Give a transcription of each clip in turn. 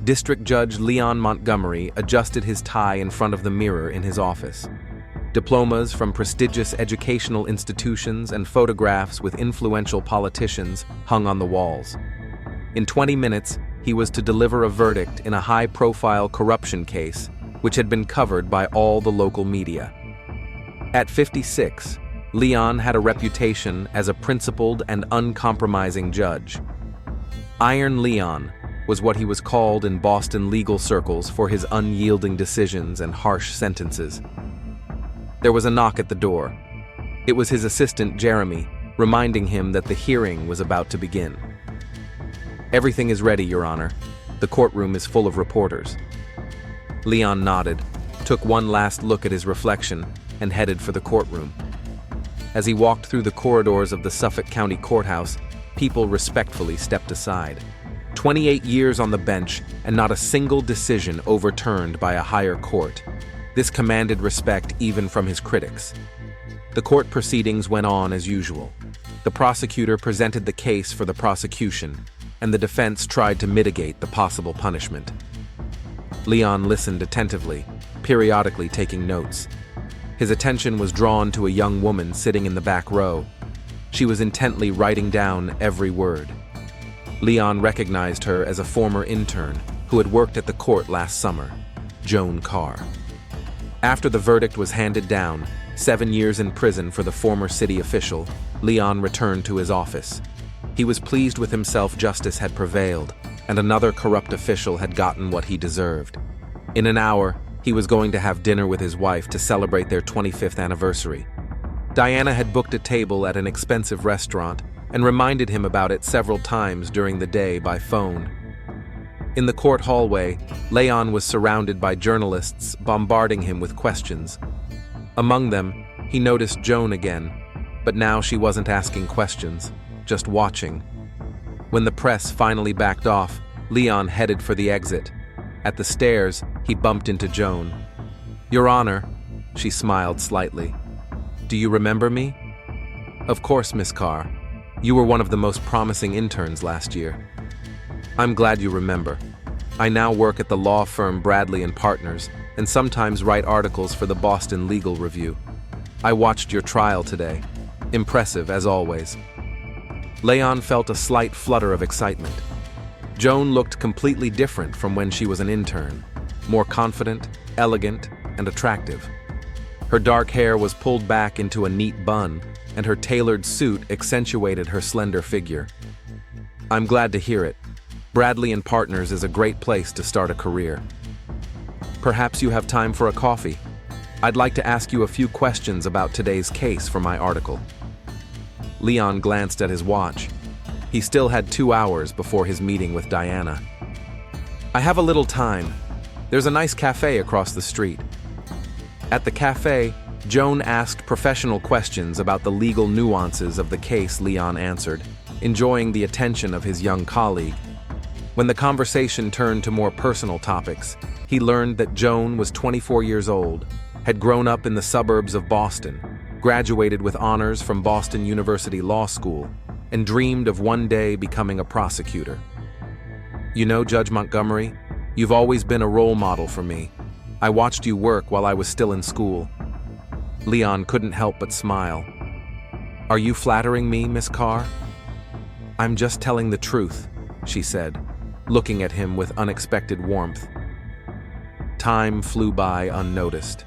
District Judge Leon Montgomery adjusted his tie in front of the mirror in his office. Diplomas from prestigious educational institutions and photographs with influential politicians hung on the walls. In 20 minutes, he was to deliver a verdict in a high-profile corruption case, which had been covered by all the local media. At 56, Leon had a reputation as a principled and uncompromising judge. Iron Leon was what he was called in Boston legal circles for his unyielding decisions and harsh sentences. There was a knock at the door. It was his assistant, Jeremy, reminding him that the hearing was about to begin. "Everything is ready, Your Honor. The courtroom is full of reporters." Leon nodded, took one last look at his reflection, and headed for the courtroom. As he walked through the corridors of the Suffolk County Courthouse, people respectfully stepped aside. 28 years on the bench and not a single decision overturned by a higher court. This commanded respect even from his critics. The court proceedings went on as usual. The prosecutor presented the case for the prosecution, and the defense tried to mitigate the possible punishment. Leon listened attentively, periodically taking notes. His attention was drawn to a young woman sitting in the back row. She was intently writing down every word. Leon recognized her as a former intern who had worked at the court last summer, Joan Carr. After the verdict was handed down, 7 years in prison for the former city official, Leon returned to his office. He was pleased with himself. Justice had prevailed, and another corrupt official had gotten what he deserved. In an hour, he was going to have dinner with his wife to celebrate their 25th anniversary. Diana had booked a table at an expensive restaurant and reminded him about it several times during the day by phone. In the court hallway, Leon was surrounded by journalists bombarding him with questions. Among them, he noticed Joan again, but now she wasn't asking questions, just watching. When the press finally backed off, Leon headed for the exit. At the stairs, he bumped into Joan. "Your Honor," she smiled slightly. "Do you remember me?" "Of course, Miss Carr. You were one of the most promising interns last year." "I'm glad you remember. I now work at the law firm Bradley & Partners and sometimes write articles for the Boston Legal Review. I watched your trial today. Impressive, as always." Leon felt a slight flutter of excitement. Joan looked completely different from when she was an intern, more confident, elegant, and attractive. Her dark hair was pulled back into a neat bun, and her tailored suit accentuated her slender figure. "I'm glad to hear it. Bradley & Partners is a great place to start a career. Perhaps you have time for a coffee? I'd like to ask you a few questions about today's case for my article." Leon glanced at his watch. He still had 2 hours before his meeting with Diana. "I have a little time. There's a nice cafe across the street." At the cafe, Joan asked professional questions about the legal nuances of the case. Leon answered, enjoying the attention of his young colleague. When the conversation turned to more personal topics, he learned that Joan was 24 years old, had grown up in the suburbs of Boston, graduated with honors from Boston University Law School, and dreamed of one day becoming a prosecutor. "You know, Judge Montgomery, you've always been a role model for me. I watched you work while I was still in school." Leon couldn't help but smile. "Are you flattering me, Miss Carr?" "I'm just telling the truth," she said, looking at him with unexpected warmth. Time flew by unnoticed.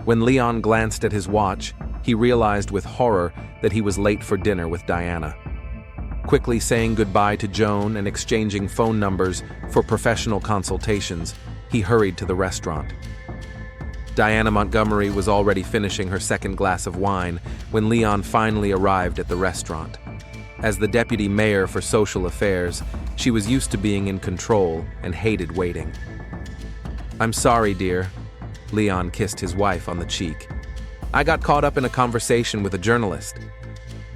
When Leon glanced at his watch, he realized with horror that he was late for dinner with Diana. Quickly saying goodbye to Joan and exchanging phone numbers for professional consultations, he hurried to the restaurant. Diana Montgomery was already finishing her second glass of wine when Leon finally arrived at the restaurant. As the deputy mayor for social affairs, she was used to being in control and hated waiting. "I'm sorry, dear." Leon kissed his wife on the cheek. "I got caught up in a conversation with a journalist."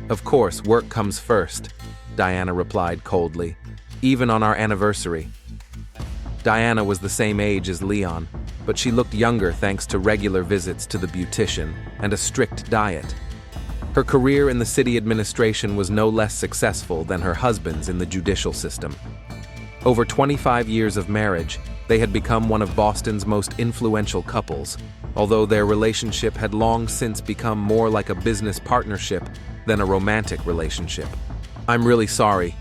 "Of course, work comes first," Diana replied coldly, "even on our anniversary." Diana was the same age as Leon, but she looked younger thanks to regular visits to the beautician and a strict diet. Her career in the city administration was no less successful than her husband's in the judicial system. Over 25 years of marriage, they had become one of Boston's most influential couples, although their relationship had long since become more like a business partnership than a romantic relationship. "I'm really sorry.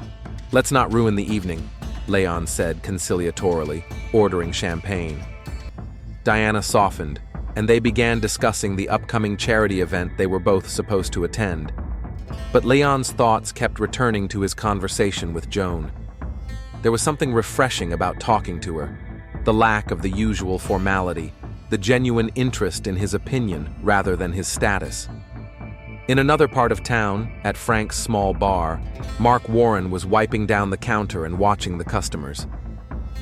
Let's not ruin the evening," Liaison said conciliatorily, ordering champagne. Diana softened, and they began discussing the upcoming charity event they were both supposed to attend. But Liaison's thoughts kept returning to his conversation with Joan. There was something refreshing about talking to her, the lack of the usual formality, the genuine interest in his opinion rather than his status. In another part of town, at Frank's small bar, Mark Warren was wiping down the counter and watching the customers.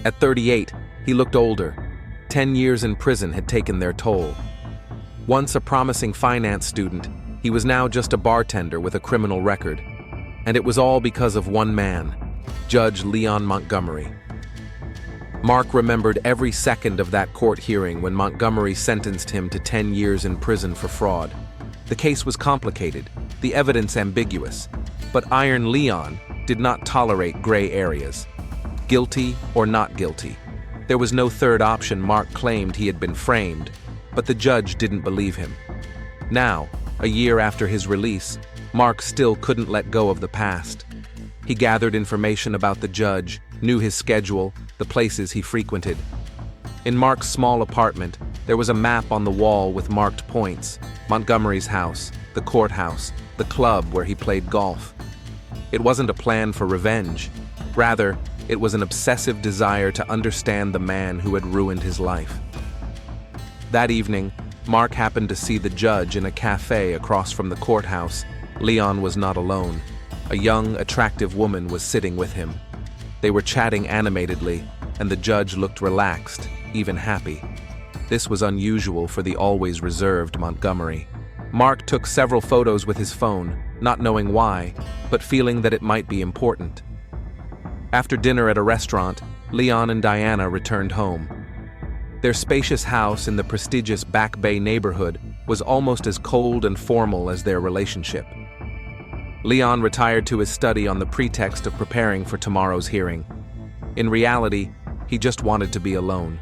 At 38, he looked older. 10 years in prison had taken their toll. Once a promising finance student, he was now just a bartender with a criminal record. And it was all because of one man, Judge Leon Montgomery. Mark remembered every second of that court hearing when Montgomery sentenced him to 10 years in prison for fraud. The case was complicated, the evidence ambiguous, but Iron Leon did not tolerate gray areas. Guilty or not guilty. There was no third option. Mark claimed he had been framed, but the judge didn't believe him. Now, a year after his release, Mark still couldn't let go of the past. He gathered information about the judge, knew his schedule, the places he frequented. In Mark's small apartment, there was a map on the wall with marked points: Montgomery's house, the courthouse, the club where he played golf. It wasn't a plan for revenge. Rather, it was an obsessive desire to understand the man who had ruined his life. That evening, Mark happened to see the judge in a cafe across from the courthouse. Leon was not alone. A young, attractive woman was sitting with him. They were chatting animatedly, and the judge looked relaxed, even happy. This was unusual for the always reserved Montgomery. Mark took several photos with his phone, not knowing why, but feeling that it might be important. After dinner at a restaurant, Leon and Diana returned home. Their spacious house in the prestigious Back Bay neighborhood was almost as cold and formal as their relationship. Leon retired to his study on the pretext of preparing for tomorrow's hearing. In reality, he just wanted to be alone.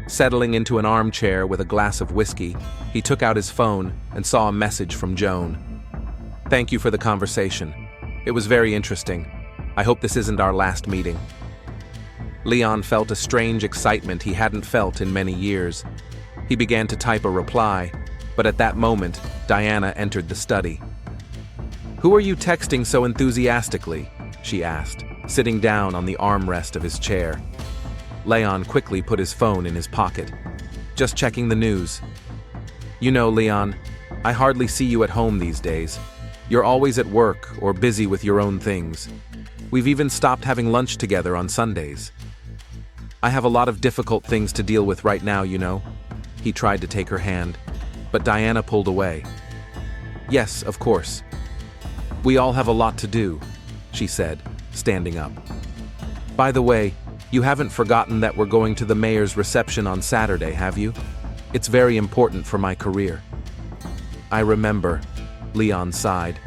Settling into an armchair with a glass of whiskey, he took out his phone and saw a message from Joan. "Thank you for the conversation. It was very interesting. I hope this isn't our last meeting." Leon felt a strange excitement he hadn't felt in many years. He began to type a reply, but at that moment, Diana entered the study. "Who are you texting so enthusiastically?" she asked, sitting down on the armrest of his chair. Leon quickly put his phone in his pocket. "Just checking the news." "You know, Leon, I hardly see you at home these days. You're always at work or busy with your own things. We've even stopped having lunch together on Sundays. I have a lot of difficult things to deal with right now, you know." He tried to take her hand, but Diana pulled away. "Yes, of course. We all have a lot to do," she said, standing up. "By the way, you haven't forgotten that we're going to the mayor's reception on Saturday, have you? It's very important for my career." "I remember," Leon sighed.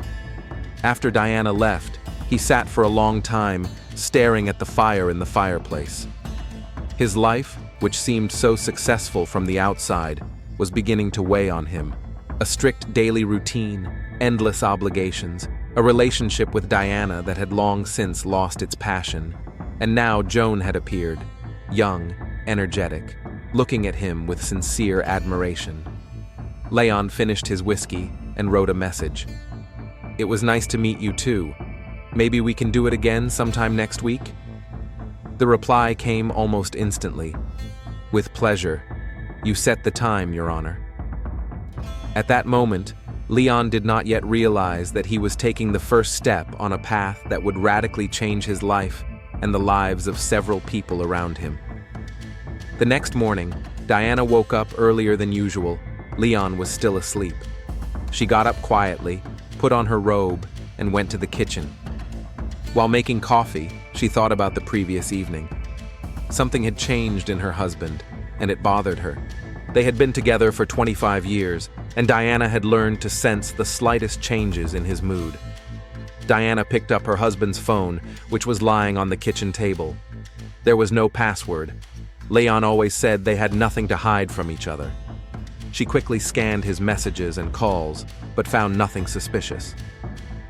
After Diana left, he sat for a long time, staring at the fire in the fireplace. His life, which seemed so successful from the outside, was beginning to weigh on him. A strict daily routine, endless obligations, a relationship with Diana that had long since lost its passion. And now Joan had appeared, young, energetic, looking at him with sincere admiration. Leon finished his whiskey and wrote a message. "It was nice to meet you too. Maybe we can do it again sometime next week?" The reply came almost instantly. "With pleasure. You set the time, Your Honor." At that moment, Leon did not yet realize that he was taking the first step on a path that would radically change his life and the lives of several people around him. The next morning, Diana woke up earlier than usual. Leon was still asleep. She got up quietly, put on her robe, and went to the kitchen. While making coffee, she thought about the previous evening. Something had changed in her husband, and it bothered her. They had been together for 25 years, and Diana had learned to sense the slightest changes in his mood. Diana picked up her husband's phone, which was lying on the kitchen table. There was no password. Leon always said they had nothing to hide from each other. She quickly scanned his messages and calls, but found nothing suspicious.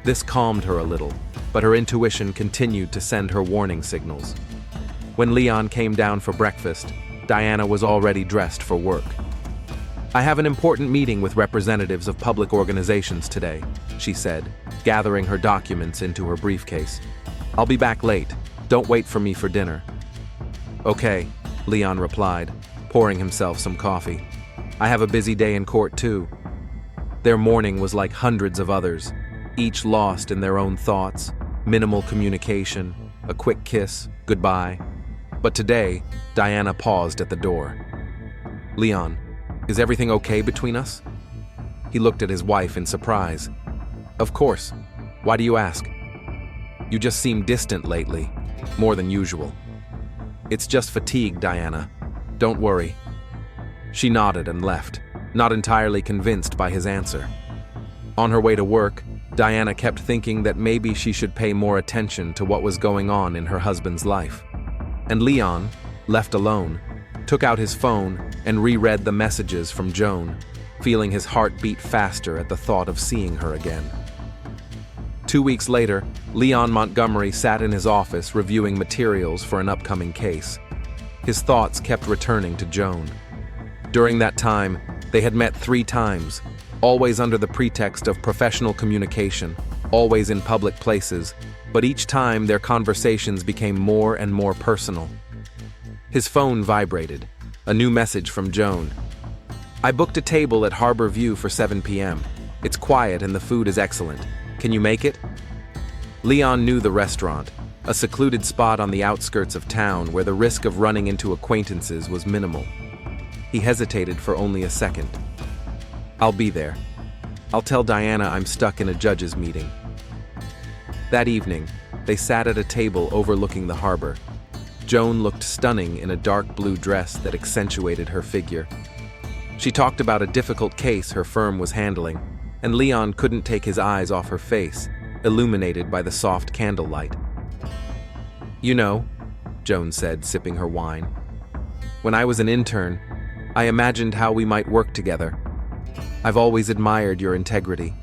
This calmed her a little, but her intuition continued to send her warning signals. When Leon came down for breakfast, Diana was already dressed for work. "I have an important meeting with representatives of public organizations today," she said, gathering her documents into her briefcase. "I'll be back late. Don't wait for me for dinner." "Okay," Leon replied, pouring himself some coffee. "I have a busy day in court too." Their morning was like hundreds of others, each lost in their own thoughts, minimal communication, a quick kiss, goodbye. But today, Diana paused at the door. "Leon, is everything okay between us?" He looked at his wife in surprise. "Of course. Why do you ask?" "You just seem distant lately, more than usual." "It's just fatigue, Diana. Don't worry." She nodded and left, not entirely convinced by his answer. On her way to work, Diana kept thinking that maybe she should pay more attention to what was going on in her husband's life. And Leon, left alone, took out his phone and reread the messages from Joan, feeling his heart beat faster at the thought of seeing her again. 2 weeks later, Leon Montgomery sat in his office reviewing materials for an upcoming case. His thoughts kept returning to Joan. During that time, they had met 3 times, always under the pretext of professional communication, always in public places, but each time their conversations became more and more personal. His phone vibrated, a new message from Joan. "I booked a table at Harbor View for 7 p.m. It's quiet and the food is excellent. Can you make it?" Leon knew the restaurant, a secluded spot on the outskirts of town where the risk of running into acquaintances was minimal. He hesitated for only a second. "I'll be there. I'll tell Diana I'm stuck in a judge's meeting." That evening, they sat at a table overlooking the harbor. Joan looked stunning in a dark blue dress that accentuated her figure. She talked about a difficult case her firm was handling, and Leon couldn't take his eyes off her face, illuminated by the soft candlelight. "You know," Joan said, sipping her wine, "when I was an intern, I imagined how we might work together. I've always admired your integrity.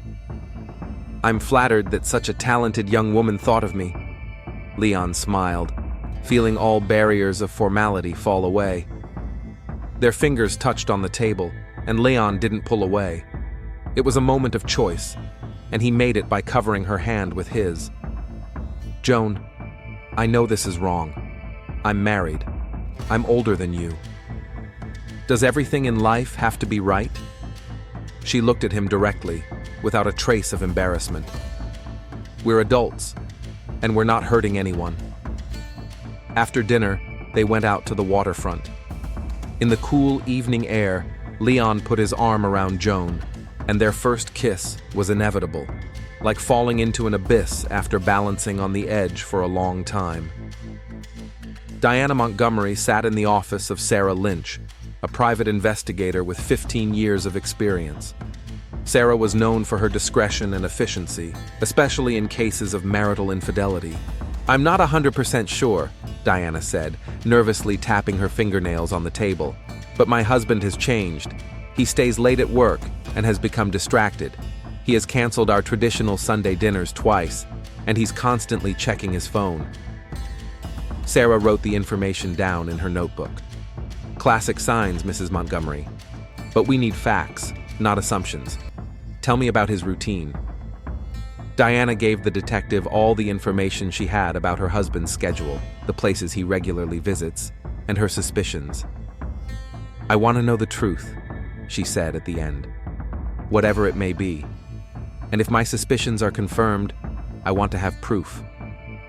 I'm flattered that such a talented young woman thought of me." Leon smiled, feeling all barriers of formality fall away. Their fingers touched on the table, and Leon didn't pull away. It was a moment of choice, and he made it by covering her hand with his. "Joan, I know this is wrong. I'm married. I'm older than you. Does everything in life have to be right?" She looked at him directly, without a trace of embarrassment. "We're adults, and we're not hurting anyone." After dinner, they went out to the waterfront. In the cool evening air, Leon put his arm around Joan, and their first kiss was inevitable, like falling into an abyss after balancing on the edge for a long time. Diana Montgomery sat in the office of Sarah Lynch, a private investigator with 15 years of experience. Sarah was known for her discretion and efficiency, especially in cases of marital infidelity. "I'm not 100% sure," Diana said, nervously tapping her fingernails on the table, "but my husband has changed. He stays late at work and has become distracted. He has canceled our traditional Sunday dinners twice, and he's constantly checking his phone." Sarah wrote the information down in her notebook. "Classic signs, Mrs. Montgomery. But we need facts, not assumptions. Tell me about his routine." Diana gave the detective all the information she had about her husband's schedule, the places he regularly visits, and her suspicions. "I want to know the truth," she said at the end. "Whatever it may be. And if my suspicions are confirmed, I want to have proof.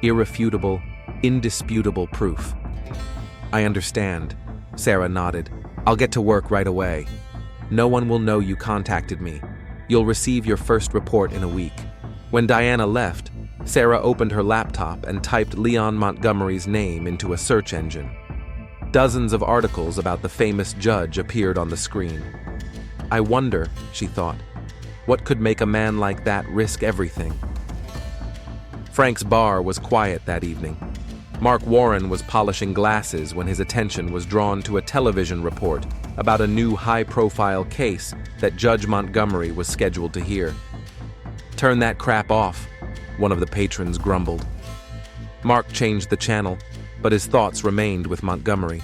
Irrefutable, indisputable proof." "I understand," Sarah nodded. "I'll get to work right away. No one will know you contacted me. You'll receive your first report in a week." When Diana left, Sarah opened her laptop and typed Leon Montgomery's name into a search engine. Dozens of articles about the famous judge appeared on the screen. "I wonder," she thought, "what could make a man like that risk everything?" Frank's bar was quiet that evening. Mark Warren was polishing glasses when his attention was drawn to a television report about a new high-profile case that Judge Montgomery was scheduled to hear. "Turn that crap off," one of the patrons grumbled. Mark changed the channel, but his thoughts remained with Montgomery.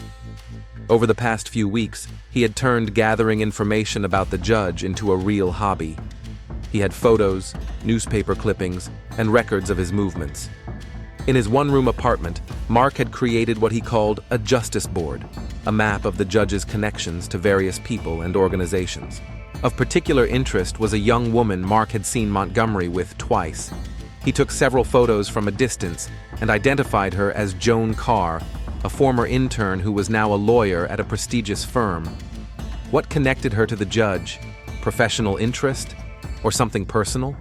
Over the past few weeks, he had turned gathering information about the judge into a real hobby. He had photos, newspaper clippings, and records of his movements. In his one-room apartment, Mark had created what he called a justice board, a map of the judge's connections to various people and organizations. Of particular interest was a young woman Mark had seen Montgomery with twice. He took several photos from a distance and identified her as Joan Carr, a former intern who was now a lawyer at a prestigious firm. What connected her to the judge? Professional interest? Or something personal?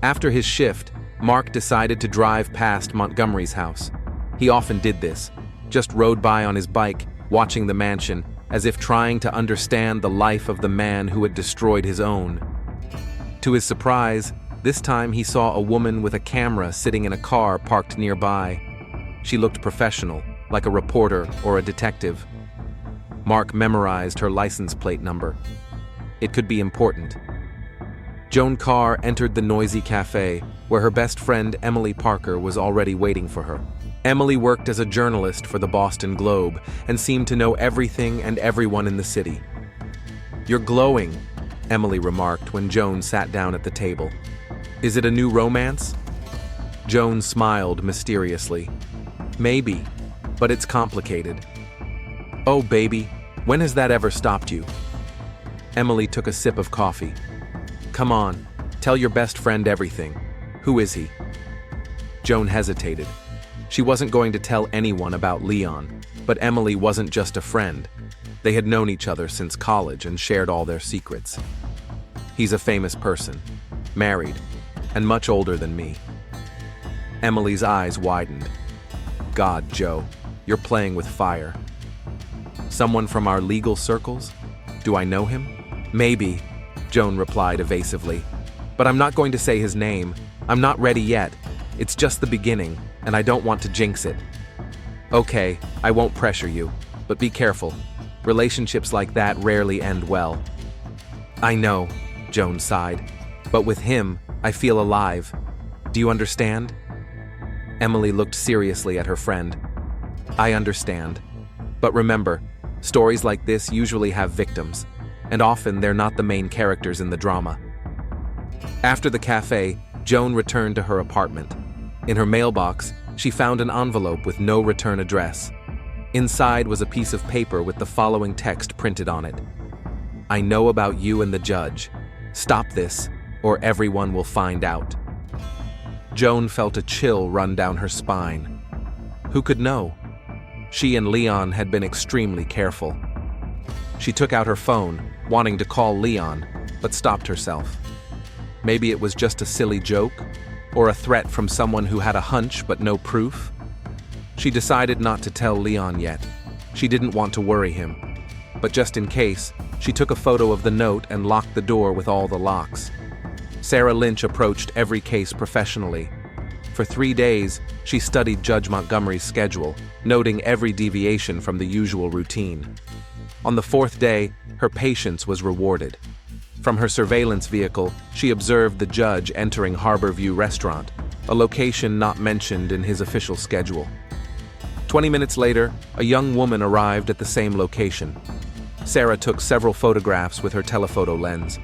After his shift, Mark decided to drive past Montgomery's house. He often did this, just rode by on his bike, watching the mansion, as if trying to understand the life of the man who had destroyed his own. To his surprise, this time he saw a woman with a camera sitting in a car parked nearby. She looked professional, like a reporter or a detective. Mark memorized her license plate number. It could be important. Joan Carr entered the noisy cafe, where her best friend Emily Parker was already waiting for her. Emily worked as a journalist for the Boston Globe and seemed to know everything and everyone in the city. "You're glowing," Emily remarked when Joan sat down at the table. "Is it a new romance?" Joan smiled mysteriously. "Maybe, but it's complicated." "Oh, baby, when has that ever stopped you?" Emily took a sip of coffee. "Come on, tell your best friend everything. Who is he?" Joan hesitated. She wasn't going to tell anyone about Leon, but Emily wasn't just a friend. They had known each other since college and shared all their secrets. "He's a famous person, married, and much older than me." Emily's eyes widened. "God, Joe, you're playing with fire." "Someone from our legal circles? Do I know him?" "Maybe," Joan replied evasively. "But I'm not going to say his name. I'm not ready yet. It's just the beginning, and I don't want to jinx it." "Okay, I won't pressure you, but be careful. Relationships like that rarely end well." "I know," Joan sighed. "But with him, I feel alive. Do you understand?" Emily looked seriously at her friend. "I understand. But remember, stories like this usually have victims, and often they're not the main characters in the drama." After the cafe, Joan returned to her apartment. In her mailbox, she found an envelope with no return address. Inside was a piece of paper with the following text printed on it. "I know about you and the judge. Stop this, or everyone will find out." Joan felt a chill run down her spine. Who could know? She and Leon had been extremely careful. She took out her phone, wanting to call Leon, but stopped herself. Maybe it was just a silly joke, or a threat from someone who had a hunch but no proof. She decided not to tell Leon yet. She didn't want to worry him. But just in case, she took a photo of the note and locked the door with all the locks. Sarah Lynch approached every case professionally. For 3 days, she studied Judge Montgomery's schedule, noting every deviation from the usual routine. On the 4th day, her patience was rewarded. From her surveillance vehicle, she observed the judge entering Harborview Restaurant, a location not mentioned in his official schedule. 20 minutes later, a young woman arrived at the same location. Sarah took several photographs with her telephoto lens.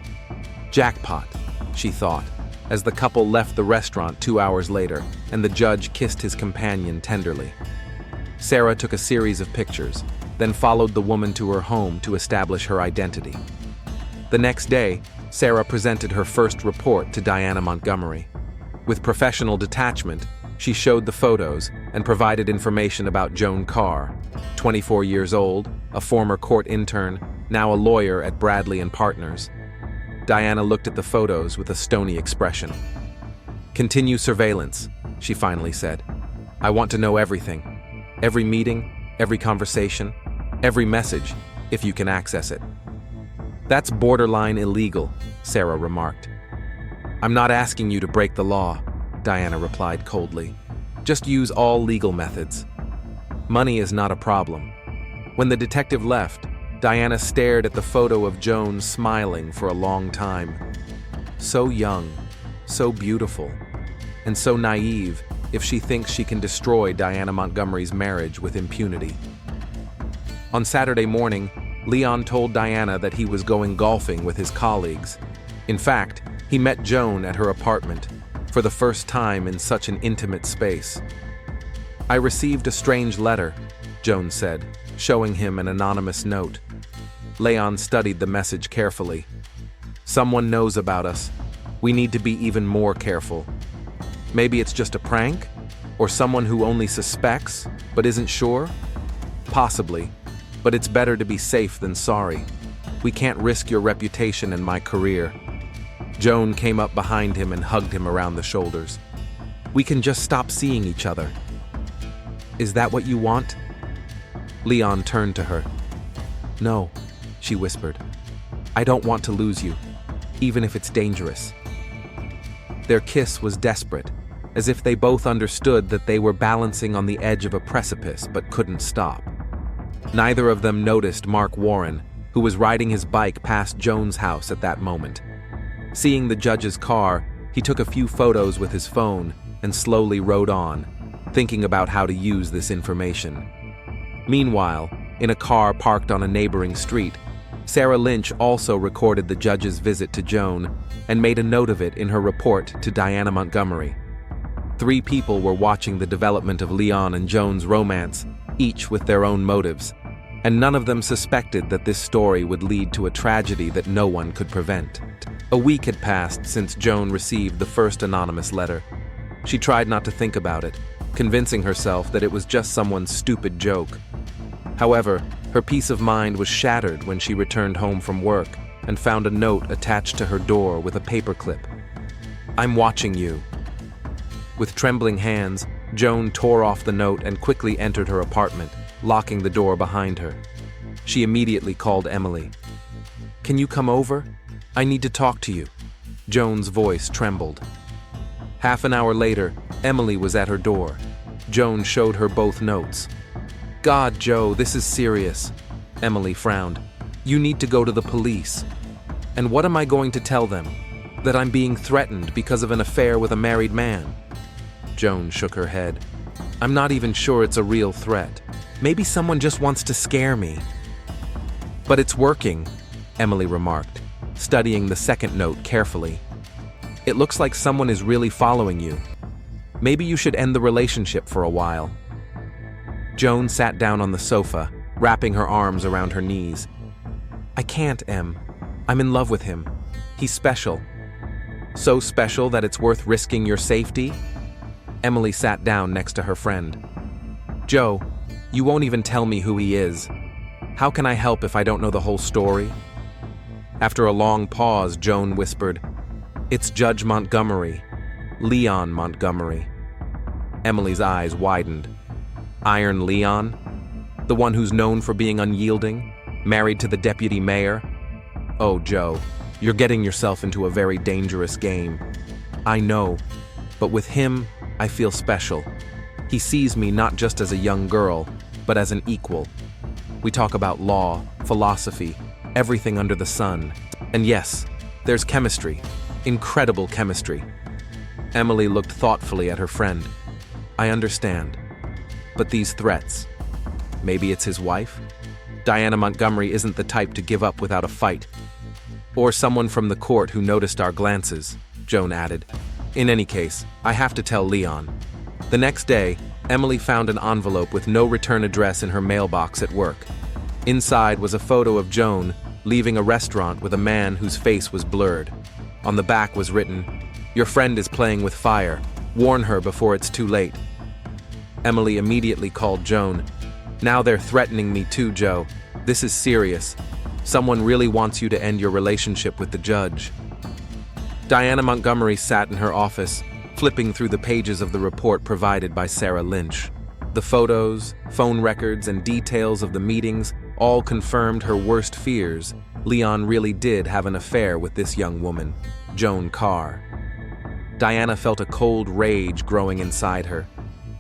Jackpot, she thought, as the couple left the restaurant 2 hours later, and the judge kissed his companion tenderly. Sarah took a series of pictures, then followed the woman to her home to establish her identity. The next day, Sarah presented her first report to Diana Montgomery. With professional detachment, she showed the photos and provided information about Joan Carr, 24 years old, a former court intern, now a lawyer at Bradley & Partners. Diana looked at the photos with a stony expression. "Continue surveillance," she finally said. "I want to know everything. Every meeting, every conversation, every message, if you can access it." "That's borderline illegal," Sarah remarked. "I'm not asking you to break the law," Diana replied coldly. Just use all legal methods. Money is not a problem. When the detective left, Diana stared at the photo of Joan smiling for a long time. So young, so beautiful, and so naive if she thinks she can destroy Diana Montgomery's marriage with impunity. On Saturday morning, Leon told Diana that he was going golfing with his colleagues. In fact, he met Joan at her apartment, for the first time in such an intimate space. "I received a strange letter," Joan said, showing him an anonymous note. Leon studied the message carefully. "Someone knows about us. We need to be even more careful. Maybe it's just a prank? Or someone who only suspects, but isn't sure? Possibly, but it's better to be safe than sorry. We can't risk your reputation and my career." Joan came up behind him and hugged him around the shoulders. "We can just stop seeing each other." "Is that what you want?" Leon turned to her. "No," she whispered. "I don't want to lose you, even if it's dangerous." Their kiss was desperate, as if they both understood that they were balancing on the edge of a precipice but couldn't stop. Neither of them noticed Mark Warren, who was riding his bike past Joan's house at that moment. Seeing the judge's car, he took a few photos with his phone and slowly rode on, thinking about how to use this information. Meanwhile, in a car parked on a neighboring street, Sarah Lynch also recorded the judge's visit to Joan and made a note of it in her report to Diana Montgomery. 3 people were watching the development of Leon and Joan's romance, each with their own motives, and none of them suspected that this story would lead to a tragedy that no one could prevent. A week had passed since Joan received the first anonymous letter. She tried not to think about it, convincing herself that it was just someone's stupid joke. However, her peace of mind was shattered when she returned home from work and found a note attached to her door with a paperclip. "I'm watching you." With trembling hands, Joan tore off the note and quickly entered her apartment, locking the door behind her. She immediately called Emily. "Can you come over? I need to talk to you." Joan's voice trembled. Half an hour later, Emily was at her door. Joan showed her both notes. "God, Joe, this is serious." Emily frowned. "You need to go to the police." "And what am I going to tell them? That I'm being threatened because of an affair with a married man?" Joan shook her head. "I'm not even sure it's a real threat. Maybe someone just wants to scare me." "But it's working," Emily remarked, studying the second note carefully. "It looks like someone is really following you. Maybe you should end the relationship for a while." Joan sat down on the sofa, wrapping her arms around her knees. "I can't, Em. I'm in love with him. He's special." "So special that it's worth risking your safety?" Emily sat down next to her friend. "Joe, you won't even tell me who he is. How can I help if I don't know the whole story?" After a long pause, Joan whispered, "It's Judge Montgomery. Leon Montgomery." Emily's eyes widened. "Iron Leon? The one who's known for being unyielding? Married to the deputy mayor? Oh, Joe, you're getting yourself into a very dangerous game. I know, but with him, I feel special. He sees me not just as a young girl, but as an equal. We talk about law, philosophy, everything under the sun. And yes, there's chemistry. Incredible chemistry." Emily looked thoughtfully at her friend. "I understand. But these threats, maybe it's his wife? Diana Montgomery isn't the type to give up without a fight. Or someone from the court who noticed our glances," Joan added. "In any case, I have to tell Leon." The next day, Emily found an envelope with no return address in her mailbox at work. Inside was a photo of Joan leaving a restaurant with a man whose face was blurred. On the back was written, "Your friend is playing with fire. Warn her before it's too late." Emily immediately called Joan. "Now they're threatening me too, Joe. This is serious. Someone really wants you to end your relationship with the judge." Diana Montgomery sat in her office, flipping through the pages of the report provided by Sarah Lynch. The photos, phone records, and details of the meetings all confirmed her worst fears. Leon really did have an affair with this young woman, Joan Carr. Diana felt a cold rage growing inside her.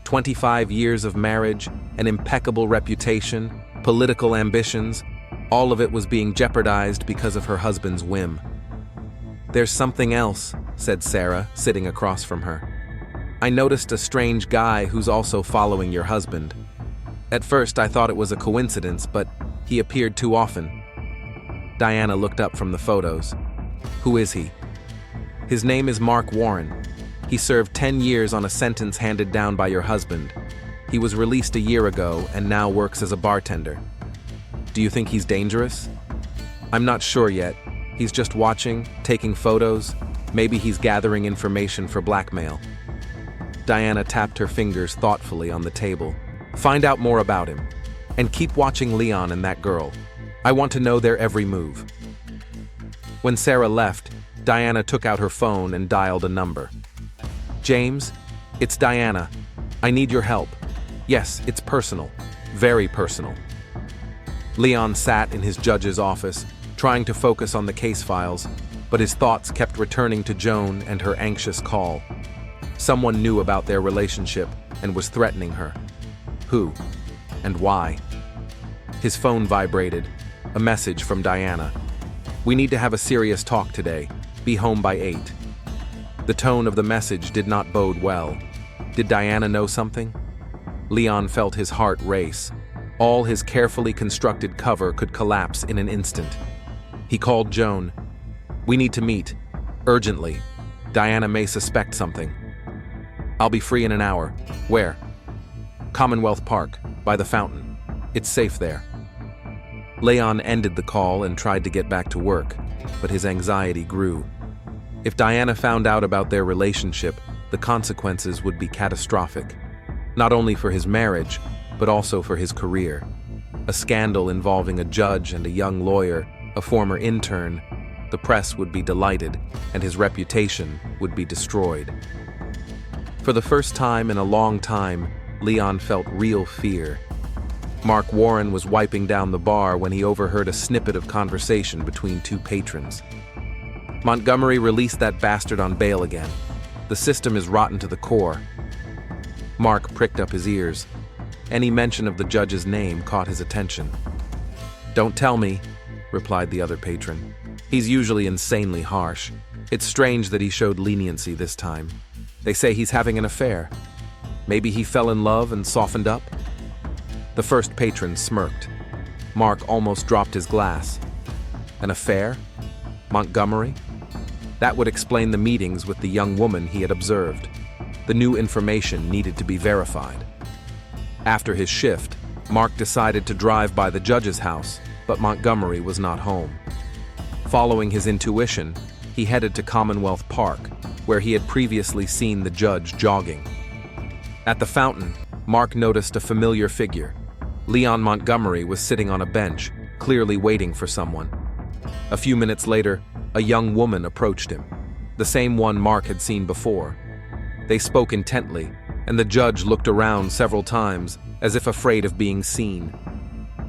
25 years of marriage, an impeccable reputation, political ambitions, all of it was being jeopardized because of her husband's whim. "There's something else," said Sarah, sitting across from her. "I noticed a strange guy who's also following your husband. At first I thought it was a coincidence, but he appeared too often." Diana looked up from the photos. "Who is he?" "His name is Mark Warren. He served 10 years on a sentence handed down by your husband. He was released a year ago and now works as a bartender." "Do you think he's dangerous?" "I'm not sure yet. He's just watching, taking photos. Maybe he's gathering information for blackmail." Diana tapped her fingers thoughtfully on the table. "Find out more about him. And keep watching Leon and that girl. I want to know their every move." When Sarah left, Diana took out her phone and dialed a number. "James, it's Diana. I need your help. Yes, it's personal. Very personal." Leon sat in his judge's office, trying to focus on the case files, but his thoughts kept returning to Joan and her anxious call. Someone knew about their relationship and was threatening her. Who? And why? His phone vibrated. A message from Diana. "We need to have a serious talk today. Be home by 8. The tone of the message did not bode well. Did Diana know something? Leon felt his heart race. All his carefully constructed cover could collapse in an instant. He called Joan. "We need to meet. Urgently. Diana may suspect something." "I'll be free in an hour." "Where?" "Commonwealth Park, by the fountain. It's safe there." Leon ended the call and tried to get back to work, but his anxiety grew. If Diana found out about their relationship, the consequences would be catastrophic. Not only for his marriage, but also for his career. A scandal involving a judge and a young lawyer, a former intern, the press would be delighted, and his reputation would be destroyed. For the first time in a long time, Leon felt real fear. Mark Warren was wiping down the bar when he overheard a snippet of conversation between two patrons. "Montgomery released that bastard on bail again. The system is rotten to the core." Mark pricked up his ears. Any mention of the judge's name caught his attention. "Don't tell me," replied the other patron. "He's usually insanely harsh. It's strange that he showed leniency this time. They say he's having an affair. Maybe he fell in love and softened up?" The first patron smirked. Mark almost dropped his glass. An affair? Montgomery? That would explain the meetings with the young woman he had observed. The new information needed to be verified. After his shift, Mark decided to drive by the judge's house, but Montgomery was not home. Following his intuition, he headed to Commonwealth Park, where he had previously seen the judge jogging. At the fountain, Mark noticed a familiar figure. Leon Montgomery was sitting on a bench, clearly waiting for someone. A few minutes later, a young woman approached him, the same one Mark had seen before. They spoke intently, and the judge looked around several times, as if afraid of being seen.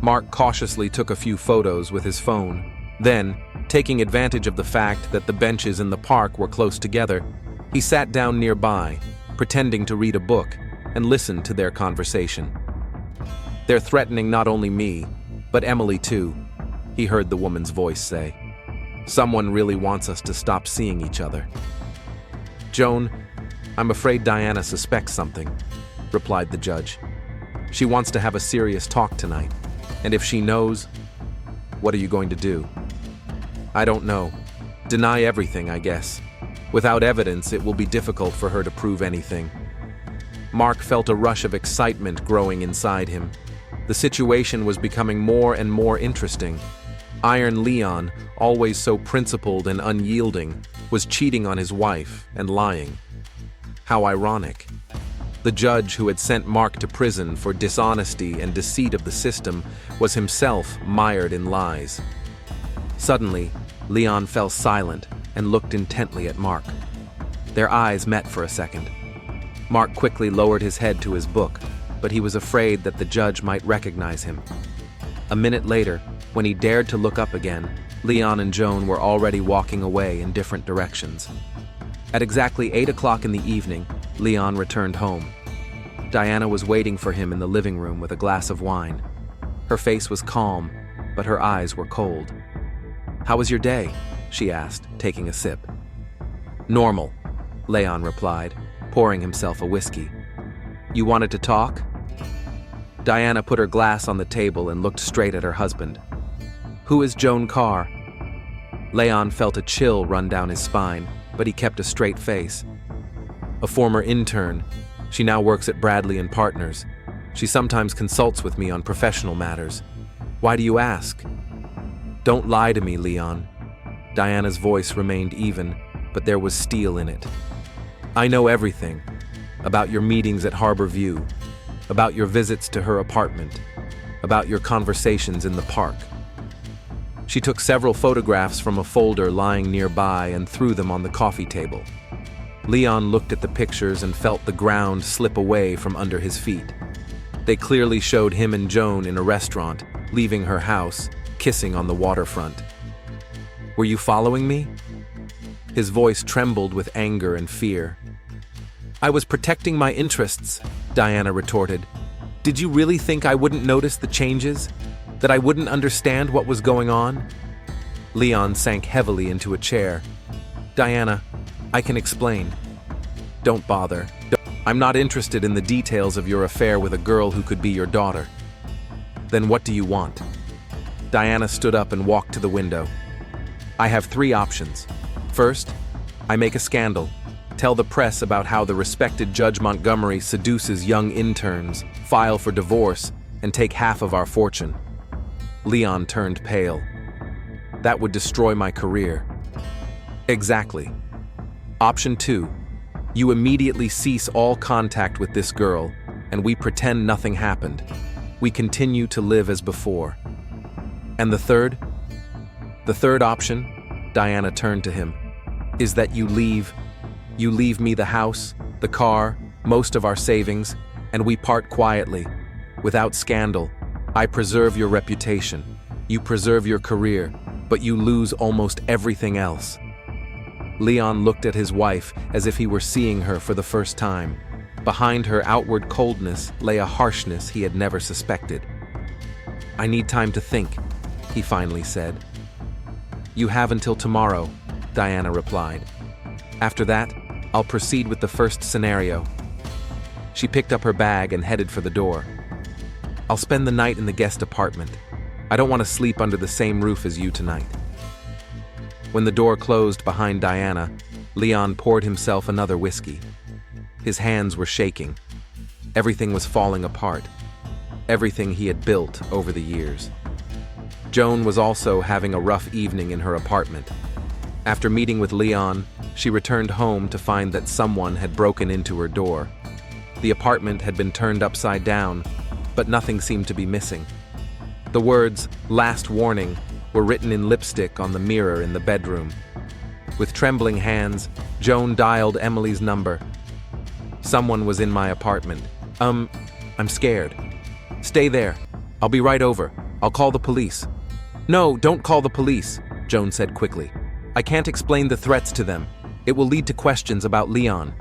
Mark cautiously took a few photos with his phone. Then, taking advantage of the fact that the benches in the park were close together, he sat down nearby, pretending to read a book, and listened to their conversation. "They're threatening not only me, but Emily too," he heard the woman's voice say. "Someone really wants us to stop seeing each other." "Joan, I'm afraid Diana suspects something," replied the judge. "She wants to have a serious talk tonight, and if she knows, what are you going to do?" "I don't know. Deny everything, I guess. Without evidence, it will be difficult for her to prove anything." Mark felt a rush of excitement growing inside him. The situation was becoming more and more interesting. Iron Leon, always so principled and unyielding, was cheating on his wife and lying. How ironic. The judge who had sent Mark to prison for dishonesty and deceit of the system was himself mired in lies. Suddenly, Leon fell silent and looked intently at Mark. Their eyes met for a second. Mark quickly lowered his head to his book, but he was afraid that the judge might recognize him. A minute later, when he dared to look up again, Leon and Joan were already walking away in different directions. At exactly 8 o'clock in the evening, Leon returned home. Diana was waiting for him in the living room with a glass of wine. Her face was calm, but her eyes were cold. "How was your day?" she asked, taking a sip. "Normal," Leon replied, pouring himself a whiskey. "You wanted to talk?" Diana put her glass on the table and looked straight at her husband. "Who is Joan Carr?" Leon felt a chill run down his spine, but he kept a straight face. "A former intern. She now works at Bradley & Partners. She sometimes consults with me on professional matters. Why do you ask?" "Don't lie to me, Leon." Diana's voice remained even, but there was steel in it. "I know everything. About your meetings at Harbor View, about your visits to her apartment, about your conversations in the park." She took several photographs from a folder lying nearby and threw them on the coffee table. Leon looked at the pictures and felt the ground slip away from under his feet. They clearly showed him and Joan in a restaurant, leaving her house, kissing on the waterfront. "Were you following me?" His voice trembled with anger and fear. "I was protecting my interests," Diana retorted. "Did you really think I wouldn't notice the changes? That I wouldn't understand what was going on?" Leon sank heavily into a chair. "Diana, I can explain." "Don't bother. I'm not interested in the details of your affair with a girl who could be your daughter." "Then what do you want?" Diana stood up and walked to the window. "I have 3 options. First, I make a scandal. Tell the press about how the respected Judge Montgomery seduces young interns, file for divorce, and take half of our fortune." Leon turned pale. "That would destroy my career." "Exactly. Option 2. You immediately cease all contact with this girl, and we pretend nothing happened. We continue to live as before." "And the third?" "The third option," Diana turned to him, "is that you leave. You leave me the house, the car, most of our savings, and we part quietly, without scandal. I preserve your reputation. You preserve your career, but you lose almost everything else." Leon looked at his wife as if he were seeing her for the first time. Behind her outward coldness lay a harshness he had never suspected. "I need time to think," he finally said. "You have until tomorrow," Diana replied. "After that, I'll proceed with the first scenario." She picked up her bag and headed for the door. "I'll spend the night in the guest apartment. I don't want to sleep under the same roof as you tonight." When the door closed behind Diana, Leon poured himself another whiskey. His hands were shaking. Everything was falling apart. Everything he had built over the years. Joan was also having a rough evening in her apartment. After meeting with Leon, she returned home to find that someone had broken into her door. The apartment had been turned upside down, but nothing seemed to be missing. The words, "Last warning," were written in lipstick on the mirror in the bedroom. With trembling hands, Joan dialed Emily's number. "Someone was in my apartment. I'm scared." "Stay there. I'll be right over. I'll call the police." "No, don't call the police," Joan said quickly. "I can't explain the threats to them. It will lead to questions about Leon."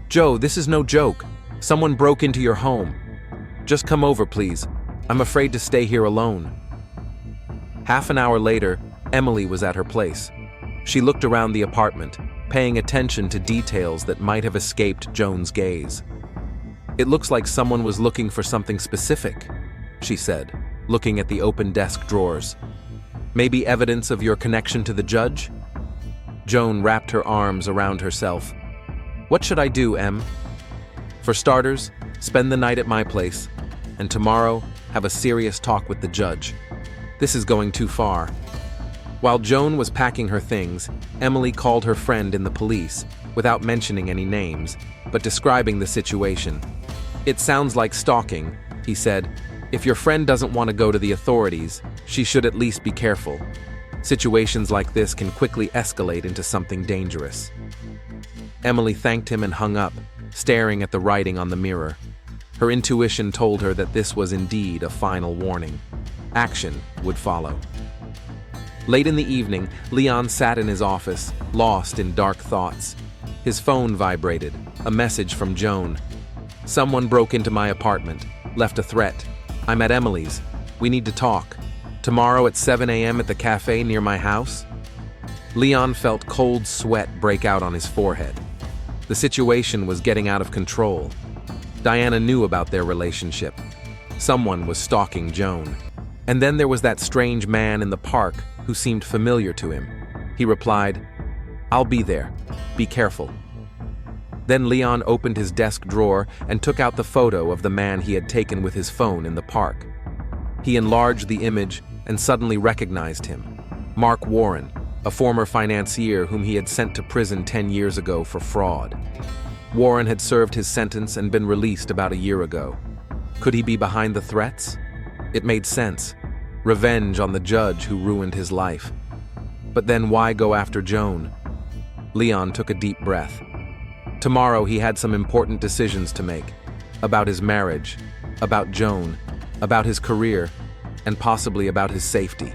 "Joe, this is no joke. Someone broke into your home. Just come over, please. I'm afraid to stay here alone." Half an hour later, Emily was at her place. She looked around the apartment, paying attention to details that might have escaped Joan's gaze. "It looks like someone was looking for something specific," she said, looking at the open desk drawers. "Maybe evidence of your connection to the judge?" Joan wrapped her arms around herself. "What should I do, Em?" "For starters, spend the night at my place, and tomorrow, have a serious talk with the judge. This is going too far." While Joan was packing her things, Emily called her friend in the police, without mentioning any names, but describing the situation. "It sounds like stalking," he said. "If your friend doesn't want to go to the authorities, she should at least be careful. Situations like this can quickly escalate into something dangerous." Emily thanked him and hung up, staring at the writing on the mirror. Her intuition told her that this was indeed a final warning. Action would follow. Late in the evening, Leon sat in his office, lost in dark thoughts. His phone vibrated, a message from Joan. Someone broke into my apartment, left a threat. I'm at Emily's. We need to talk. Tomorrow at 7 a.m. at the cafe near my house? Leon felt cold sweat break out on his forehead. The situation was getting out of control. Diana knew about their relationship. Someone was stalking Joan. And then there was that strange man in the park who seemed familiar to him. He replied, "I'll be there. Be careful." Then Leon opened his desk drawer and took out the photo of the man he had taken with his phone in the park. He enlarged the image and suddenly recognized him. Mark Warren, a former financier whom he had sent to prison 10 years ago for fraud. Warren had served his sentence and been released about a year ago. Could he be behind the threats? It made sense. Revenge on the judge who ruined his life. But then why go after Joan? Leon took a deep breath. Tomorrow he had some important decisions to make. About his marriage, about Joan, about his career, and possibly about his safety.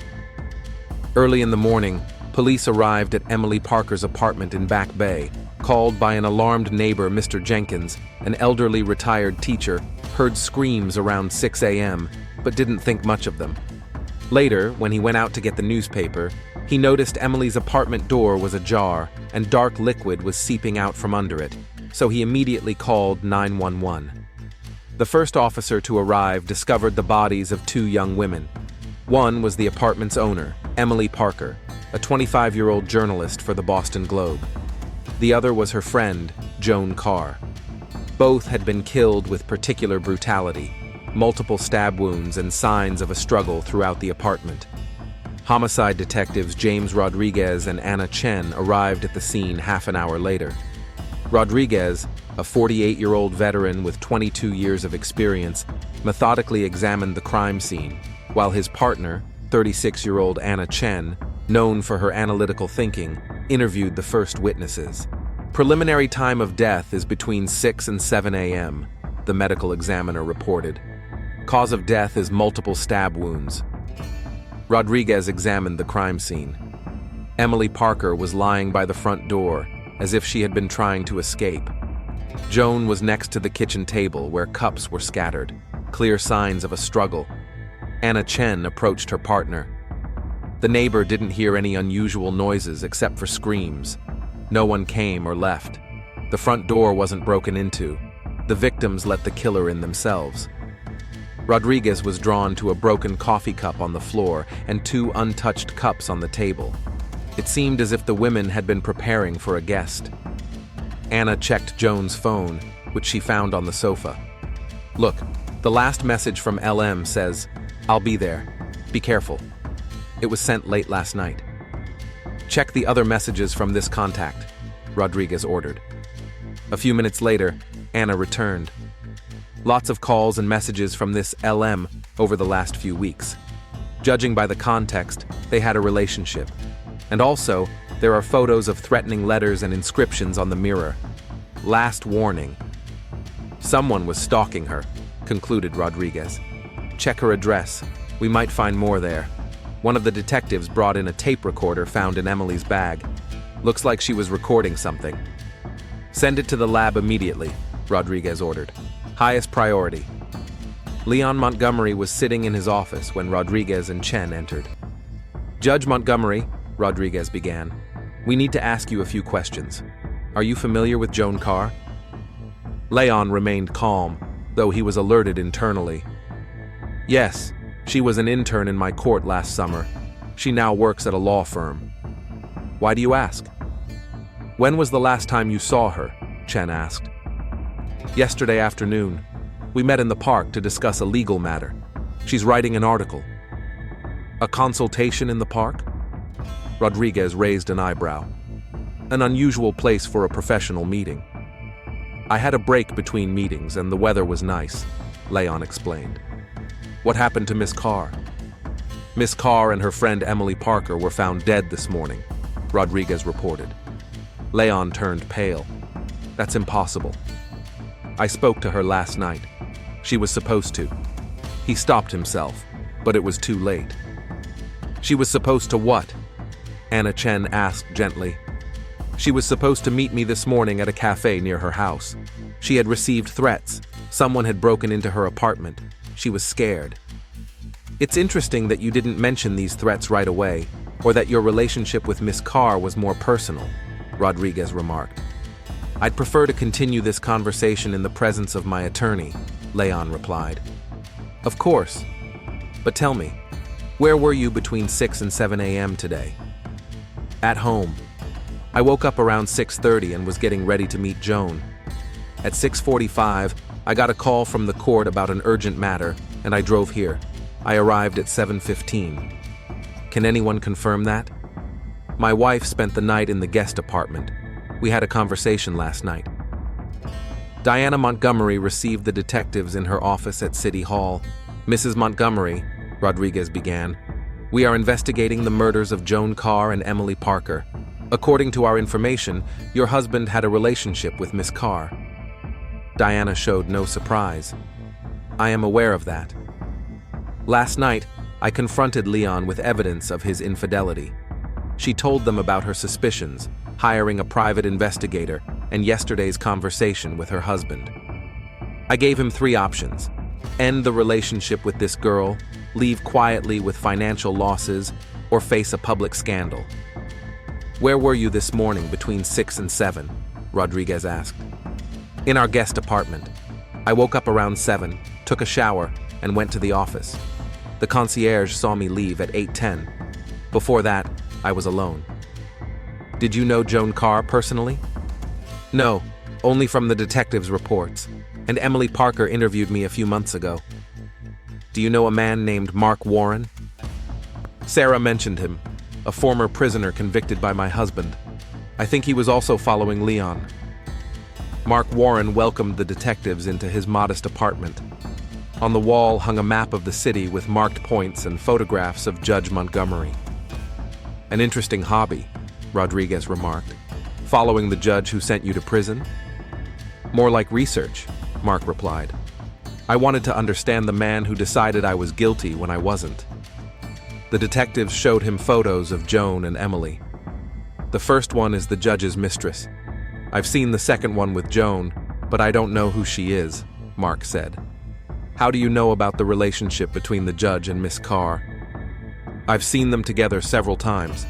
Early in the morning, police arrived at Emily Parker's apartment in Back Bay, called by an alarmed neighbor, Mr. Jenkins, an elderly retired teacher, heard screams around 6 a.m., but didn't think much of them. Later, when he went out to get the newspaper, he noticed Emily's apartment door was ajar and dark liquid was seeping out from under it, so he immediately called 911. The first officer to arrive discovered the bodies of two young women. One was the apartment's owner, Emily Parker, a 25-year-old journalist for the Boston Globe. The other was her friend, Joan Carr. Both had been killed with particular brutality, multiple stab wounds and signs of a struggle throughout the apartment. Homicide detectives James Rodriguez and Anna Chen arrived at the scene half an hour later. Rodriguez, a 48-year-old veteran with 22 years of experience, methodically examined the crime scene, while his partner, 36-year-old Anna Chen, known for her analytical thinking, interviewed the first witnesses. Preliminary time of death is between 6 and 7 a.m., the medical examiner reported. Cause of death is multiple stab wounds. Rodriguez examined the crime scene. Emily Parker was lying by the front door, as if she had been trying to escape. Joan was next to the kitchen table where cups were scattered, clear signs of a struggle. Anna Chen approached her partner. The neighbor didn't hear any unusual noises except for screams. No one came or left. The front door wasn't broken into. The victims let the killer in themselves. Rodriguez was drawn to a broken coffee cup on the floor and two untouched cups on the table. It seemed as if the women had been preparing for a guest. Anna checked Joan's phone, which she found on the sofa. "Look, the last message from LM says, 'I'll be there. Be careful.' It was sent late last night." "Check the other messages from this contact," Rodriguez ordered. A few minutes later, Anna returned. Lots of calls and messages from this LM over the last few weeks. Judging by the context, they had a relationship. And also, there are photos of threatening letters and inscriptions on the mirror. Last warning. Someone was stalking her, concluded Rodriguez. Check her address. We might find more there. One of the detectives brought in a tape recorder found in Emily's bag. Looks like she was recording something. Send it to the lab immediately, Rodriguez ordered. Highest priority. Leon Montgomery was sitting in his office when Rodriguez and Chen entered. Judge Montgomery, Rodriguez began, we need to ask you a few questions. Are you familiar with Joan Carr? Leon remained calm, though he was alerted internally. Yes, she was an intern in my court last summer. She now works at a law firm. Why do you ask? When was the last time you saw her? Chen asked. Yesterday afternoon. We met in the park to discuss a legal matter. She's writing an article. A consultation in the park? Rodriguez raised an eyebrow. An unusual place for a professional meeting. I had a break between meetings and the weather was nice, Leon explained. What happened to Miss Carr? Miss Carr and her friend Emily Parker were found dead this morning, Rodriguez reported. Leon turned pale. That's impossible. I spoke to her last night. She was supposed to. He stopped himself, but it was too late. She was supposed to what? Anna Chen asked gently. She was supposed to meet me this morning at a cafe near her house. She had received threats, Someone had broken into her apartment. She was scared. It's interesting that you didn't mention these threats right away, or that your relationship with Miss Carr was more personal, Rodriguez remarked. I'd prefer to continue this conversation in the presence of my attorney, Leon replied. Of course. But tell me, where were you between 6 and 7 a.m. today? At home. I woke up around 6:30 and was getting ready to meet Joan. At 6:45, I got a call from the court about an urgent matter, and I drove here. I arrived at 7:15. Can anyone confirm that? My wife spent the night in the guest apartment. We had a conversation last night. Diana Montgomery received the detectives in her office at City Hall. Mrs. Montgomery, Rodriguez began, we are investigating the murders of Joan Carr and Emily Parker. According to our information, your husband had a relationship with Miss Carr. Diana showed no surprise. I am aware of that. Last night, I confronted Leon with evidence of his infidelity. She told them about her suspicions, hiring a private investigator, and yesterday's conversation with her husband. I gave him 3 options: end the relationship with this girl, leave quietly with financial losses, or face a public scandal. Where were you this morning between 6 and 7? Rodriguez asked. In our guest apartment. I woke up around 7, took a shower, and went to the office. The concierge saw me leave at 8:10. Before that, I was alone. Did you know Joan Carr personally? No, only from the detectives' reports, and Emily Parker interviewed me a few months ago. Do you know a man named Mark Warren? Sarah mentioned him, a former prisoner convicted by my husband. I think he was also following Leon. Mark Warren welcomed the detectives into his modest apartment. On the wall hung a map of the city with marked points and photographs of Judge Montgomery. An interesting hobby, Rodriguez remarked. Following the judge who sent you to prison? More like research, Mark replied. I wanted to understand the man who decided I was guilty when I wasn't. The detectives showed him photos of Joan and Emily. The first one is the judge's mistress. I've seen the second one with Joan, but I don't know who she is, Mark said. How do you know about the relationship between the judge and Miss Carr? I've seen them together several times.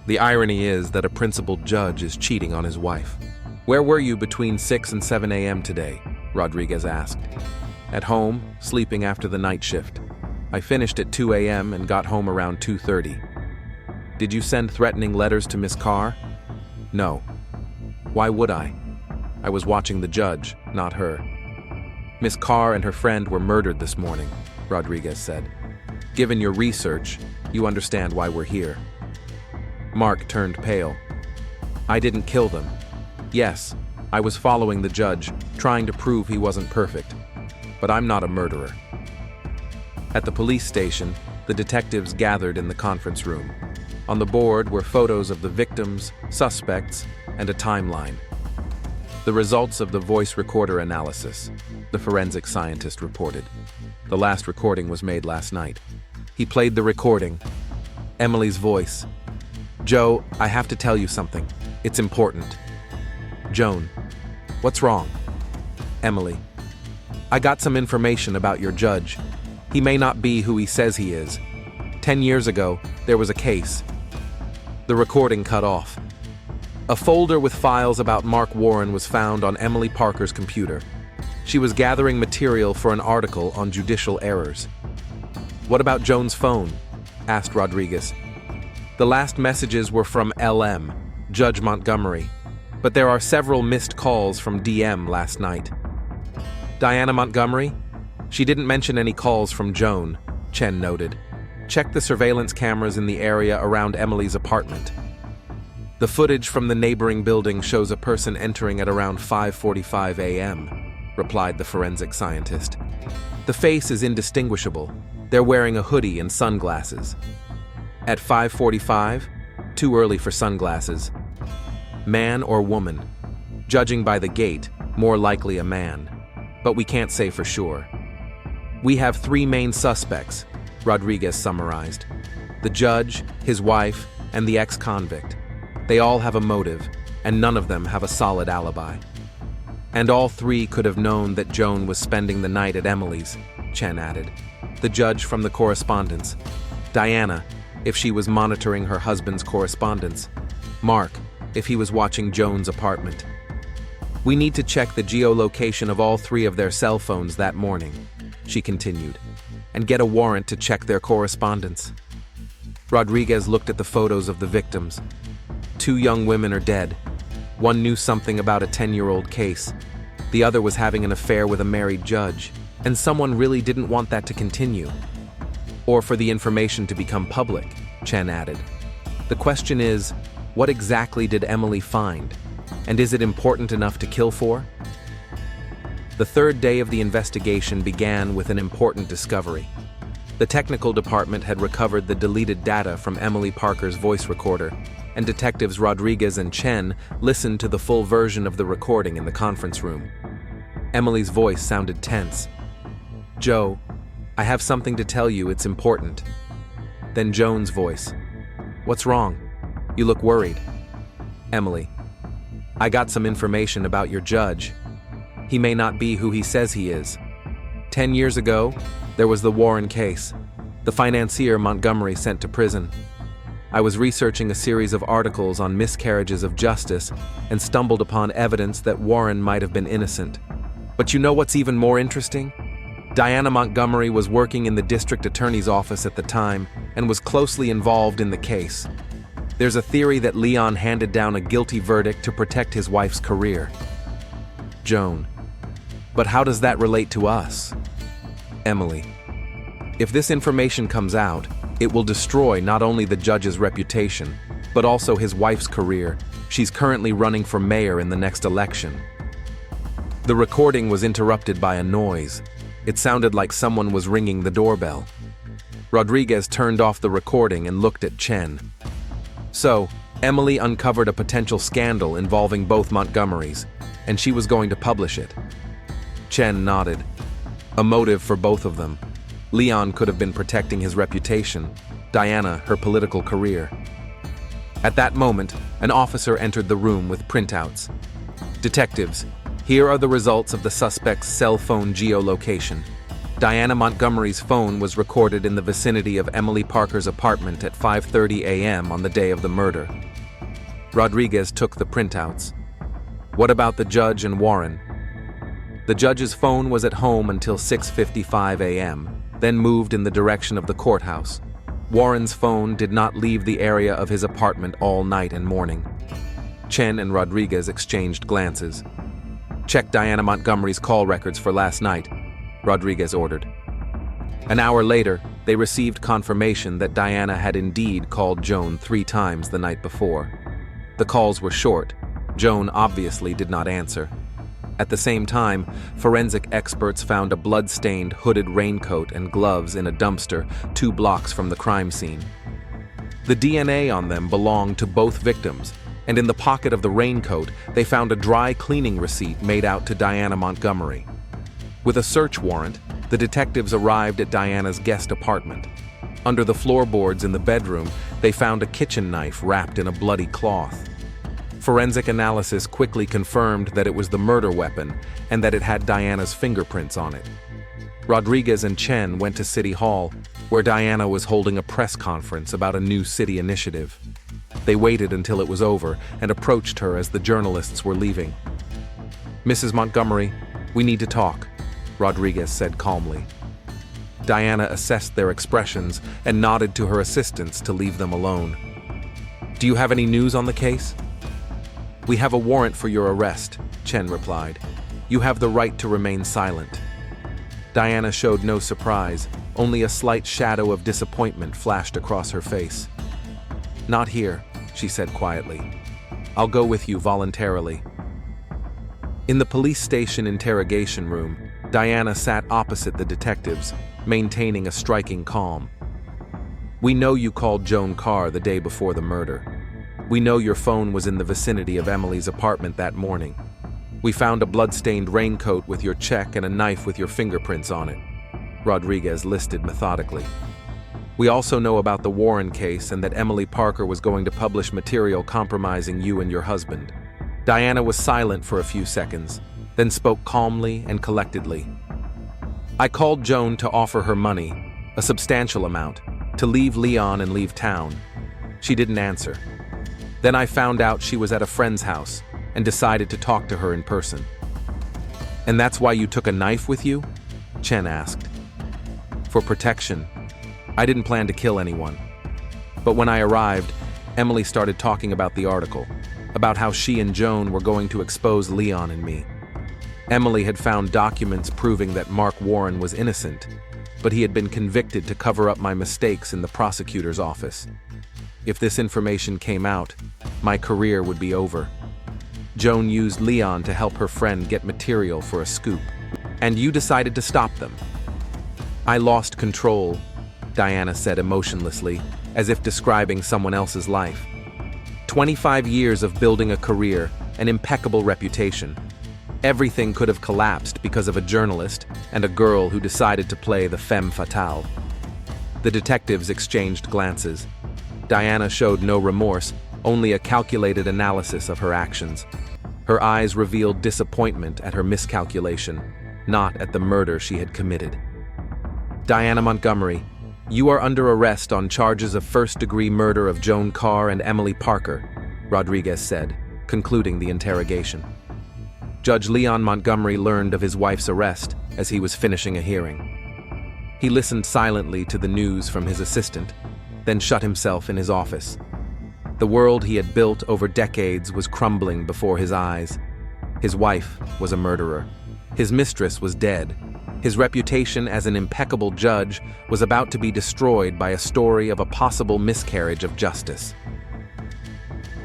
The irony is that a principal judge is cheating on his wife. Where were you between 6 and 7 a.m. today? Rodriguez asked. At home, sleeping after the night shift. I finished at 2 a.m. and got home around 2:30. Did you send threatening letters to Miss Carr? No. Why would I? I was watching the judge, not her. Miss Carr and her friend were murdered this morning, Rodriguez said. Given your research, you understand why we're here. Mark turned pale. I didn't kill them. Yes, I was following the judge, trying to prove he wasn't perfect. But I'm not a murderer. At the police station, the detectives gathered in the conference room. On the board were photos of the victims, suspects, and a timeline. The results of the voice recorder analysis, the forensic scientist reported. The last recording was made last night. He played the recording. Emily's voice. Joe, I have to tell you something. It's important. Joan, what's wrong? Emily, I got some information about your judge. He may not be who he says he is. 10 years ago, there was a case. The recording cut off. A folder with files about Mark Warren was found on Emily Parker's computer. She was gathering material for an article on judicial errors. What about Joan's phone? Asked Rodriguez. The last messages were from LM, Judge Montgomery, but there are several missed calls from DM last night. Diana Montgomery? She didn't mention any calls from Joan, Chen noted. Check the surveillance cameras in the area around Emily's apartment. The footage from the neighboring building shows a person entering at around 5:45 a.m., replied the forensic scientist. The face is indistinguishable. They're wearing a hoodie and sunglasses. At 5:45? Too early for sunglasses. Man or woman? Judging by the gait, more likely a man. But we can't say for sure. We have 3 main suspects, Rodriguez summarized. The judge, his wife, and the ex-convict. They all have a motive, and none of them have a solid alibi. And all three could have known that Joan was spending the night at Emily's, Chen added. The judge from the correspondence. Diana, if she was monitoring her husband's correspondence. Mark, if he was watching Joan's apartment. We need to check the geolocation of all three of their cell phones that morning, she continued, and get a warrant to check their correspondence. Rodriguez looked at the photos of the victims. 2 young women are dead. One knew something about a 10-year-old case. The other was having an affair with a married judge, and someone really didn't want that to continue. Or for the information to become public, Chen added. The question is, what exactly did Emily find? And is it important enough to kill for? The third day of the investigation began with an important discovery. The technical department had recovered the deleted data from Emily Parker's voice recorder, and detectives Rodriguez and Chen listened to the full version of the recording in the conference room. Emily's voice sounded tense. Joe, I have something to tell you, it's important. Then Joan's voice. What's wrong? You look worried. Emily, I got some information about your judge. He may not be who he says he is. 10 years ago, there was the Warren case, the financier Montgomery sent to prison. I was researching a series of articles on miscarriages of justice and stumbled upon evidence that Warren might have been innocent. But you know what's even more interesting? Diana Montgomery was working in the district attorney's office at the time and was closely involved in the case. There's a theory that Leon handed down a guilty verdict to protect his wife's career. Joan, but how does that relate to us? Emily, if this information comes out, it will destroy not only the judge's reputation, but also his wife's career. She's currently running for mayor in the next election. The recording was interrupted by a noise. It sounded like someone was ringing the doorbell. Rodriguez turned off the recording and looked at Chen. So, Emily uncovered a potential scandal involving both Montgomerys, and she was going to publish it. Chen nodded. A motive for both of them. Leon could have been protecting his reputation, Diana her political career. At that moment, an officer entered the room with printouts. Detectives, here are the results of the suspect's cell phone geolocation. Diana Montgomery's phone was recorded in the vicinity of Emily Parker's apartment at 5:30 a.m. on the day of the murder. Rodriguez took the printouts. What about the judge and Warren? The judge's phone was at home until 6:55 a.m., then moved in the direction of the courthouse. Warren's phone did not leave the area of his apartment all night and morning. Chen and Rodriguez exchanged glances. Check Diana Montgomery's call records for last night, Rodriguez ordered. An hour later, they received confirmation that Diana had indeed called Joan 3 times the night before. The calls were short. Joan obviously did not answer. At the same time, forensic experts found a blood-stained hooded raincoat and gloves in a dumpster 2 blocks from the crime scene. The DNA on them belonged to both victims, and in the pocket of the raincoat, they found a dry cleaning receipt made out to Diana Montgomery. With a search warrant, the detectives arrived at Diana's guest apartment. Under the floorboards in the bedroom, they found a kitchen knife wrapped in a bloody cloth. Forensic analysis quickly confirmed that it was the murder weapon and that it had Diana's fingerprints on it. Rodriguez and Chen went to City Hall, where Diana was holding a press conference about a new city initiative. They waited until it was over and approached her as the journalists were leaving. Mrs. Montgomery, we need to talk, Rodriguez said calmly. Diana assessed their expressions and nodded to her assistants to leave them alone. Do you have any news on the case? We have a warrant for your arrest, Chen replied. You have the right to remain silent. Diana showed no surprise, only a slight shadow of disappointment flashed across her face. Not here, she said quietly. I'll go with you voluntarily. In the police station interrogation room, Diana sat opposite the detectives, maintaining a striking calm. We know you called Joan Carr the day before the murder. We know your phone was in the vicinity of Emily's apartment that morning. We found a blood-stained raincoat with your check and a knife with your fingerprints on it, Rodriguez listed methodically. We also know about the Warren case and that Emily Parker was going to publish material compromising you and your husband. Diana was silent for a few seconds. then spoke calmly and collectedly. "I called Joan to offer her money, a substantial amount, to leave Leon and leave town. She didn't answer. Then I found out she was at a friend's house and decided to talk to her in person." "And that's why you took a knife with you?" Chen asked. "For protection. I didn't plan to kill anyone. But when I arrived, Emily started talking about the article, about how she and Joan were going to expose Leon and me. Emily had found documents proving that Mark Warren was innocent, but he had been convicted to cover up my mistakes in the prosecutor's office. If this information came out, my career would be over. Joan used Leon to help her friend get material for a scoop. And you decided to stop them." "I lost control," Diana said emotionlessly, as if describing someone else's life. 25 years of building a career, an impeccable reputation. Everything could have collapsed because of a journalist and a girl who decided to play the femme fatale. The detectives exchanged glances. Diana showed no remorse, only a calculated analysis of her actions. Her eyes revealed disappointment at her miscalculation, not at the murder she had committed. "Diana Montgomery, you are under arrest on charges of first-degree murder of Joan Carr and Emily Parker," Rodriguez said, concluding the interrogation. Judge Leon Montgomery learned of his wife's arrest as he was finishing a hearing. He listened silently to the news from his assistant, then shut himself in his office. The world he had built over decades was crumbling before his eyes. His wife was a murderer. His mistress was dead. His reputation as an impeccable judge was about to be destroyed by a story of a possible miscarriage of justice.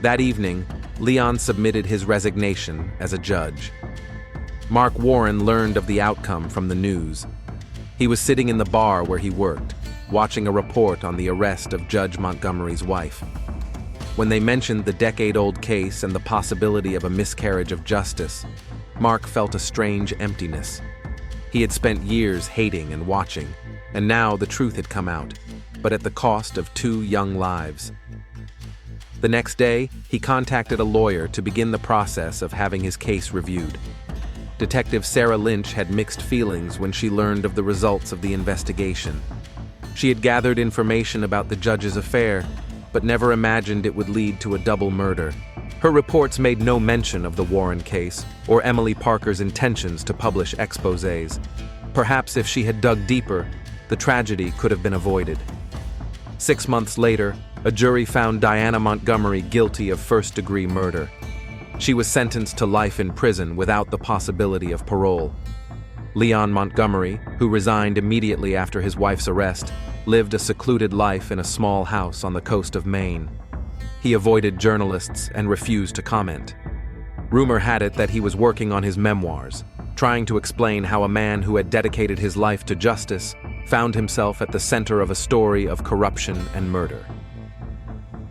That evening, Leon submitted his resignation as a judge. Mark Warren learned of the outcome from the news. He was sitting in the bar where he worked, watching a report on the arrest of Judge Montgomery's wife. When they mentioned the decade-old case and the possibility of a miscarriage of justice, Mark felt a strange emptiness. He had spent years hating and watching, and now the truth had come out, but at the cost of 2 young lives. The next day, he contacted a lawyer to begin the process of having his case reviewed. Detective Sarah Lynch had mixed feelings when she learned of the results of the investigation. She had gathered information about the judge's affair, but never imagined it would lead to a double murder. Her reports made no mention of the Warren case or Emily Parker's intentions to publish exposés. Perhaps if she had dug deeper, the tragedy could have been avoided. 6 months later, a jury found Diana Montgomery guilty of first-degree murder. She was sentenced to life in prison without the possibility of parole. Leon Montgomery, who resigned immediately after his wife's arrest, lived a secluded life in a small house on the coast of Maine. He avoided journalists and refused to comment. Rumor had it that he was working on his memoirs, trying to explain how a man who had dedicated his life to justice found himself at the center of a story of corruption and murder.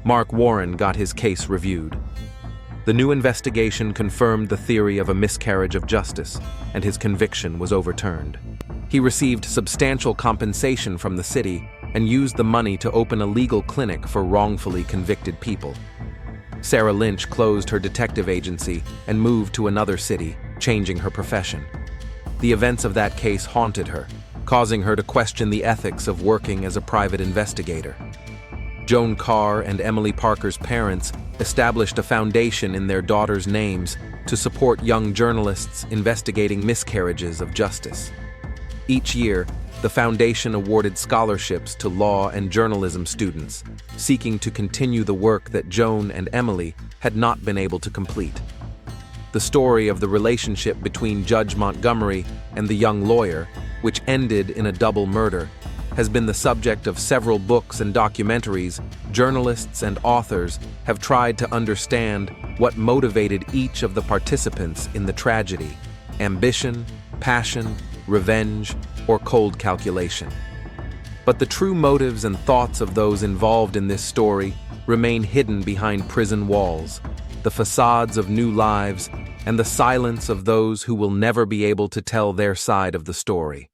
Mark Warren got his case reviewed. The new investigation confirmed the theory of a miscarriage of justice, and his conviction was overturned. He received substantial compensation from the city and used the money to open a legal clinic for wrongfully convicted people. Sarah Lynch closed her detective agency and moved to another city, changing her profession. The events of that case haunted her, causing her to question the ethics of working as a private investigator. Joan Carr and Emily Parker's parents established a foundation in their daughters' names to support young journalists investigating miscarriages of justice. Each year, the foundation awarded scholarships to law and journalism students, seeking to continue the work that Joan and Emily had not been able to complete. The story of the relationship between Judge Montgomery and the young lawyer, which ended in a double murder, has been the subject of several books and documentaries. Journalists and authors have tried to understand what motivated each of the participants in the tragedy: ambition, passion, revenge, or cold calculation. But the true motives and thoughts of those involved in this story remain hidden behind prison walls, the facades of new lives, and the silence of those who will never be able to tell their side of the story.